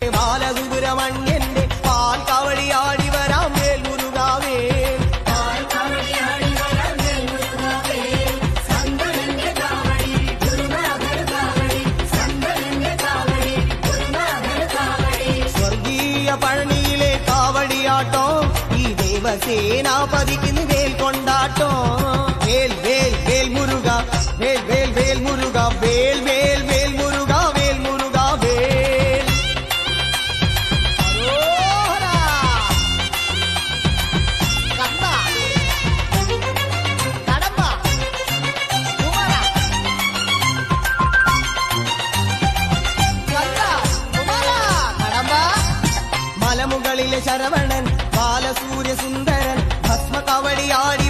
ബാലസുബ്രഹ്മണ്യന്റെ പാൽ കവടിയാടി വരാം വേൽ മുരുകാവേ. സ്വർഗീയ പഴനിയിലെ കാവടിയാട്ടോ ഈ ദേവസേനാപതിക്ക് വേൽ കൊണ്ടാട്ടോ. വേൽ വേൽ വേൽ മുരുക, വേൽ വേൽ വേൽ മുരുക, വേൽ വേൽ വേൽ മുരുക, വേൽ മുരുക വേൽ. മലമുകളിലെ ശരവണൻ ബാലസൂര്യ സുന്ദരൻ ഭസ്മ കവടിയാടി